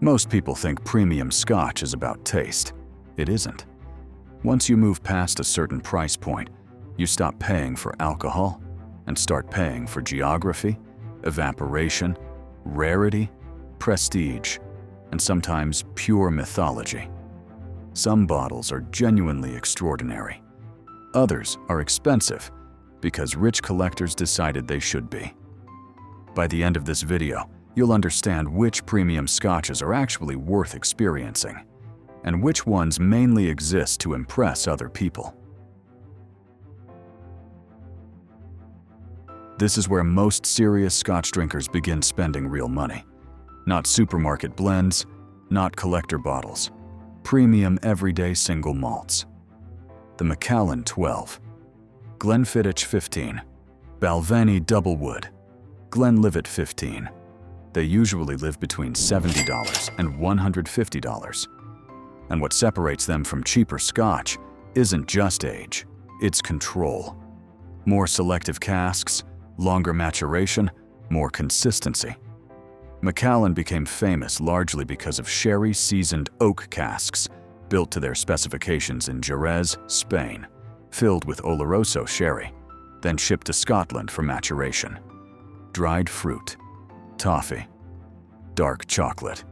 Most people think premium Scotch is about taste. It isn't. Once you move past a certain price point, you stop paying for alcohol and start paying for geography, evaporation, rarity, prestige, and sometimes pure mythology. Some bottles are genuinely extraordinary. Others are expensive because rich collectors decided they should be. By the end of this video, you'll understand which premium scotches are actually worth experiencing, and which ones mainly exist to impress other people. This is where most serious Scotch drinkers begin spending real money. Not supermarket blends, not collector bottles. Premium everyday single malts. The Macallan 12, Glenfiddich 15, Balvenie Double Wood, Glenlivet 15. They usually live between $70 and $150. And what separates them from cheaper Scotch isn't just age, it's control. More selective casks, longer maturation, more consistency. Macallan became famous largely because of sherry-seasoned oak casks built to their specifications in Jerez, Spain, filled with Oloroso sherry, then shipped to Scotland for maturation. Dried fruit, toffee, dark chocolate,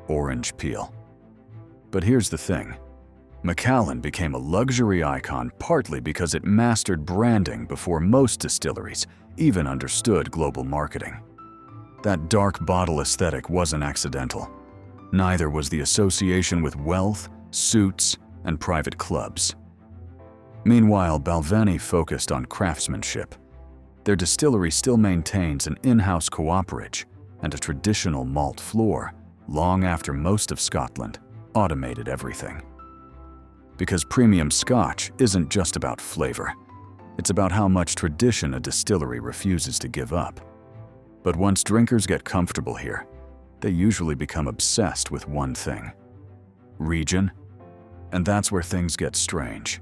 orange peel. But here's the thing. Macallan became a luxury icon partly because it mastered branding before most distilleries even understood global marketing. That dark bottle aesthetic wasn't accidental. Neither was the association with wealth, suits, and private clubs. Meanwhile, Balvenie focused on craftsmanship. Their distillery still maintains an in-house cooperage and a traditional malt floor long after most of Scotland automated everything. Because premium Scotch isn't just about flavor. It's about how much tradition a distillery refuses to give up. But once drinkers get comfortable here, they usually become obsessed with one thing: region, and that's where things get strange.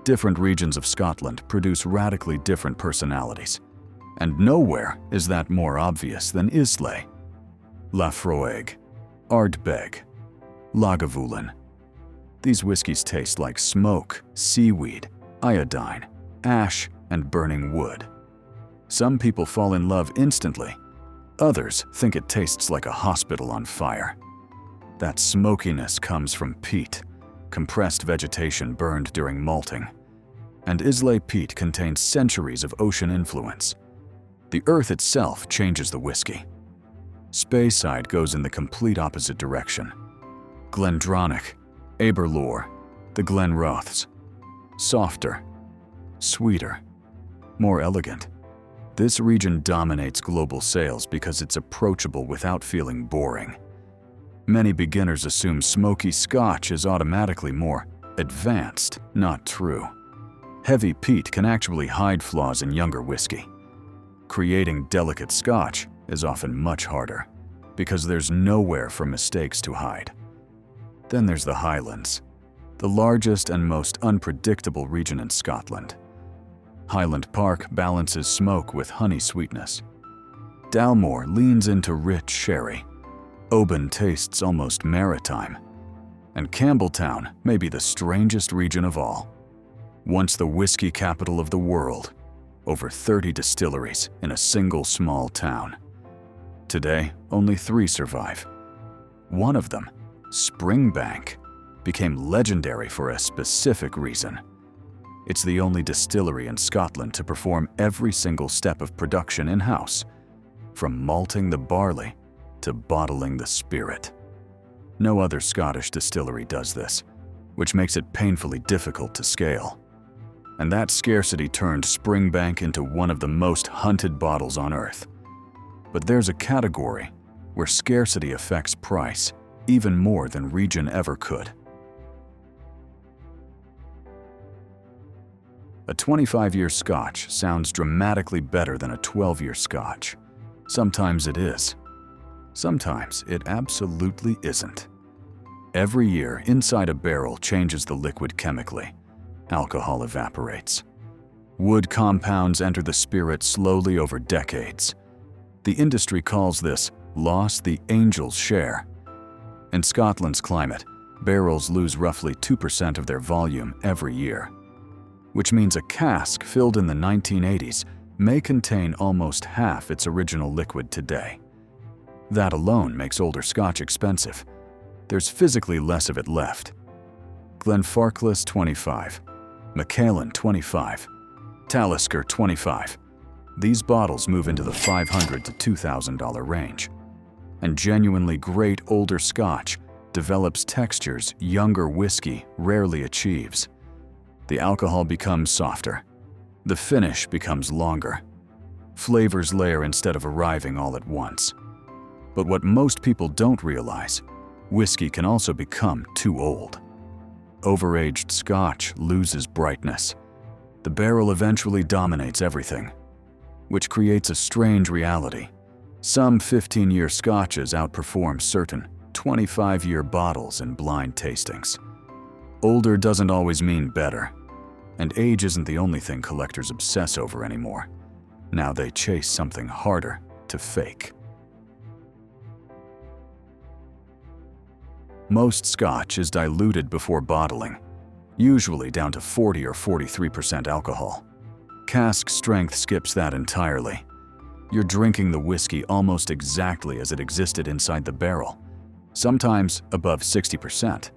Different regions of Scotland produce radically different personalities, and nowhere is that more obvious than Islay, Laphroaig, Ardbeg, Lagavulin. These whiskies taste like smoke, seaweed, iodine, ash, and burning wood. Some people fall in love instantly. Others think it tastes like a hospital on fire. That smokiness comes from peat, compressed vegetation burned during malting. And Islay peat contains centuries of ocean influence. The earth itself changes the whiskey. Speyside goes in the complete opposite direction. Glendronach, Aberlour, the Glenrothes. Softer, sweeter, more elegant. This region dominates global sales because it's approachable without feeling boring. Many beginners assume smoky Scotch is automatically more advanced, not true. Heavy peat can actually hide flaws in younger whiskey. Creating delicate Scotch is often much harder because there's nowhere for mistakes to hide. Then there's the Highlands, the largest and most unpredictable region in Scotland. Highland Park balances smoke with honey sweetness. Dalmore leans into rich sherry. Oban tastes almost maritime. And Campbelltown may be the strangest region of all. Once the whiskey capital of the world, over 30 distilleries in a single small town. Today, only 3 survive. One of them, Springbank, became legendary for a specific reason. It's the only distillery in Scotland to perform every single step of production in-house, from malting the barley to bottling the spirit. No other Scottish distillery does this, which makes it painfully difficult to scale. And that scarcity turned Springbank into one of the most hunted bottles on earth. But there's a category where scarcity affects price even more than region ever could. A 25-year Scotch sounds dramatically better than a 12-year Scotch. Sometimes it is. Sometimes it absolutely isn't. Every year, inside a barrel changes the liquid chemically. Alcohol evaporates. Wood compounds enter the spirit slowly over decades. The industry calls this loss the angel's share. In Scotland's climate, barrels lose roughly 2% of their volume every year, which means a cask filled in the 1980s may contain almost half its original liquid today. That alone makes older Scotch expensive. There's physically less of it left. Glenfarclas 25, Macallan 25, Talisker 25. These bottles move into the $500 to $2,000 range. And genuinely great older Scotch develops textures younger whiskey rarely achieves. The alcohol becomes softer. The finish becomes longer. Flavors layer instead of arriving all at once. But what most people don't realize, whiskey can also become too old. Overaged Scotch loses brightness. The barrel eventually dominates everything, which creates a strange reality. Some 15-year Scotches outperform certain 25-year bottles in blind tastings. Older doesn't always mean better, and age isn't the only thing collectors obsess over anymore. Now they chase something harder to fake. Most Scotch is diluted before bottling, usually down to 40 or 43% alcohol. Cask strength skips that entirely. You're drinking the whiskey almost exactly as it existed inside the barrel, sometimes above 60%.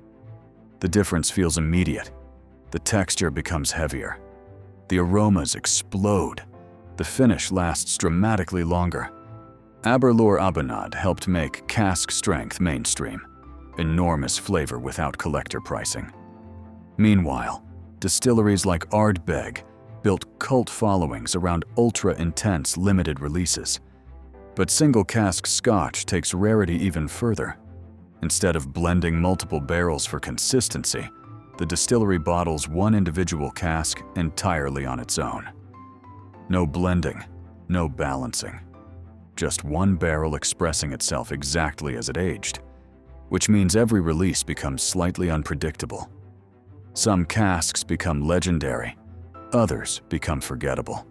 The difference feels immediate. The texture becomes heavier. The aromas explode. The finish lasts dramatically longer. Aberlour Abanad helped make cask strength mainstream. Enormous flavor without collector pricing. Meanwhile, distilleries like Ardbeg built cult followings around ultra-intense limited releases. But single cask Scotch takes rarity even further. Instead of blending multiple barrels for consistency, the distillery bottles one individual cask entirely on its own. No blending, no balancing. Just one barrel expressing itself exactly as it aged, which means every release becomes slightly unpredictable. Some casks become legendary, others become forgettable.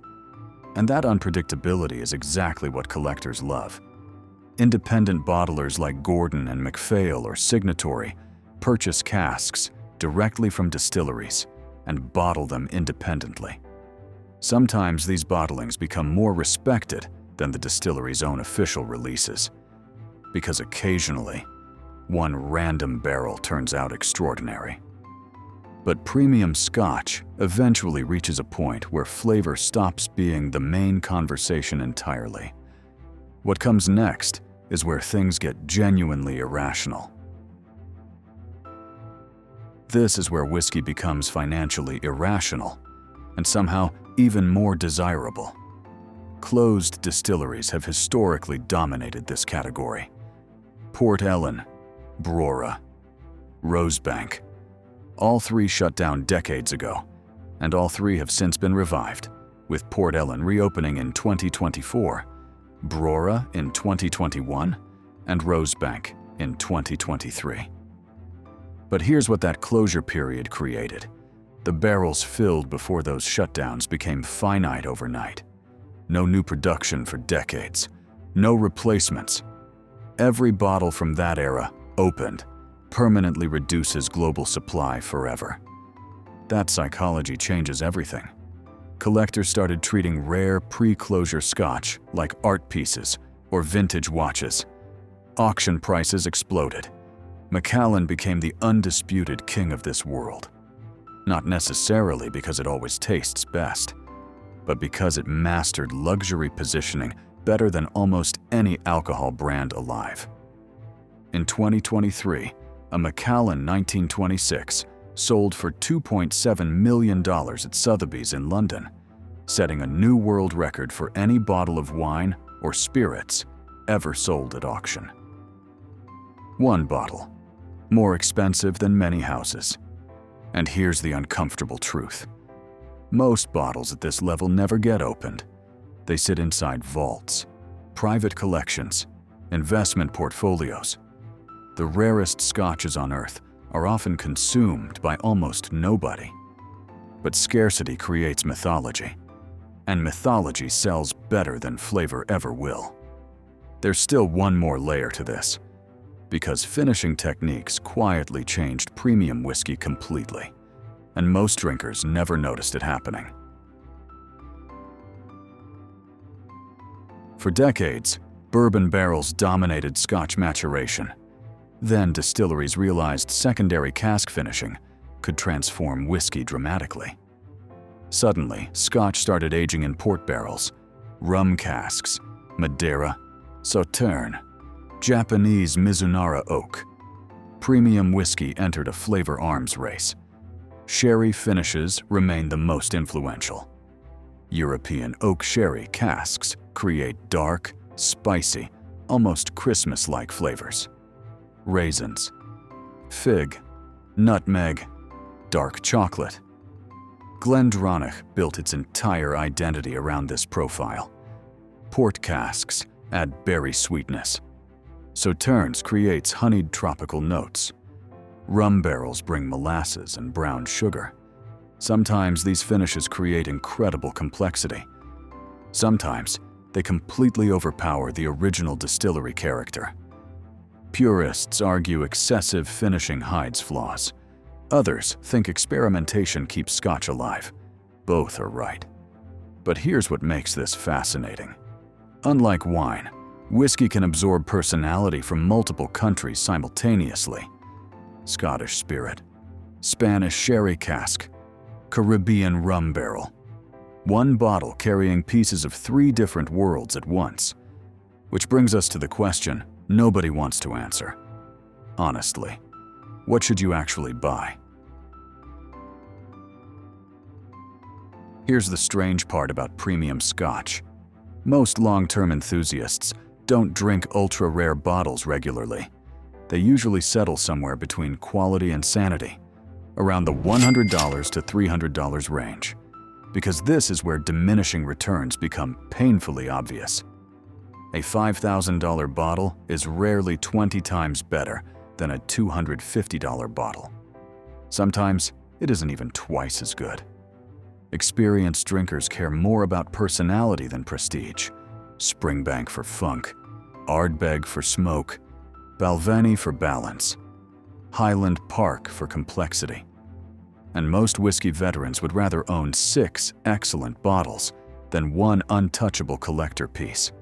And that unpredictability is exactly what collectors love. Independent bottlers like Gordon and MacPhail or Signatory purchase casks directly from distilleries and bottle them independently. Sometimes these bottlings become more respected than the distillery's own official releases, because occasionally, one random barrel turns out extraordinary. But premium Scotch eventually reaches a point where flavor stops being the main conversation entirely. What comes next is where things get genuinely irrational. This is where whiskey becomes financially irrational, and somehow even more desirable. Closed distilleries have historically dominated this category. Port Ellen, Brora, Rosebank. All three shut down decades ago, and all three have since been revived, with Port Ellen reopening in 2024, Brora in 2021, and Rosebank in 2023. But here's what that closure period created. The barrels filled before those shutdowns became finite overnight. No new production for decades. No replacements. Every bottle from that era, opened, permanently reduces global supply forever. That psychology changes everything. Collectors started treating rare pre-closure Scotch like art pieces or vintage watches. Auction prices exploded. Macallan became the undisputed king of this world. Not necessarily because it always tastes best, but because it mastered luxury positioning better than almost any alcohol brand alive. In 2023, a Macallan 1926 sold for $2.7 million at Sotheby's in London, setting a new world record for any bottle of wine or spirits ever sold at auction. One bottle, more expensive than many houses. And here's the uncomfortable truth. Most bottles at this level never get opened. They sit inside vaults, private collections, investment portfolios. The rarest Scotches on earth are often consumed by almost nobody. But scarcity creates mythology, and mythology sells better than flavor ever will. There's still one more layer to this, because finishing techniques quietly changed premium whiskey completely, and most drinkers never noticed it happening. For decades, bourbon barrels dominated Scotch maturation. Then distilleries realized secondary cask finishing could transform whiskey dramatically. Suddenly, Scotch started aging in port barrels, rum casks, Madeira, Sauterne, Japanese Mizunara oak. Premium whiskey entered a flavor arms race. Sherry finishes remain the most influential. European oak sherry casks create dark, spicy, almost Christmas-like flavors. Raisins, fig, nutmeg, dark chocolate. Glendronach built its entire identity around this profile. Port casks add berry sweetness. Sauternes creates honeyed tropical notes. Rum barrels bring molasses and brown sugar. Sometimes these finishes create incredible complexity. Sometimes they completely overpower the original distillery character. Purists argue excessive finishing hides flaws. Others think experimentation keeps Scotch alive. Both are right. But here's what makes this fascinating. Unlike wine, whiskey can absorb personality from multiple countries simultaneously. Scottish spirit, Spanish sherry cask, Caribbean rum barrel. One bottle carrying pieces of 3 different worlds at once. Which brings us to the question nobody wants to answer. Honestly, what should you actually buy? Here's the strange part about premium Scotch. Most long-term enthusiasts don't drink ultra-rare bottles regularly. They usually settle somewhere between quality and sanity, around the $100 to $300 range, because this is where diminishing returns become painfully obvious. A $5,000 bottle is rarely 20 times better than a $250 bottle. Sometimes it isn't even twice as good. Experienced drinkers care more about personality than prestige. Springbank for funk, Ardbeg for smoke, Balvenie for balance, Highland Park for complexity. And most whiskey veterans would rather own 6 excellent bottles than one untouchable collector piece.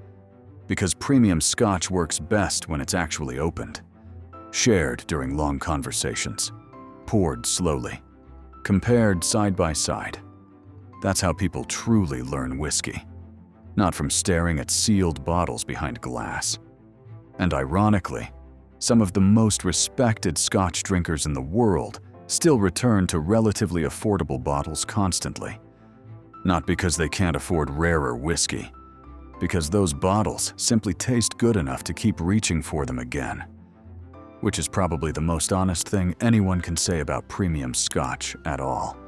Because premium Scotch works best when it's actually opened, shared during long conversations, poured slowly, compared side by side. That's how people truly learn whiskey, not from staring at sealed bottles behind glass. And ironically, some of the most respected Scotch drinkers in the world still return to relatively affordable bottles constantly. Not because they can't afford rarer whiskey, because those bottles simply taste good enough to keep reaching for them again. Which is probably the most honest thing anyone can say about premium Scotch at all.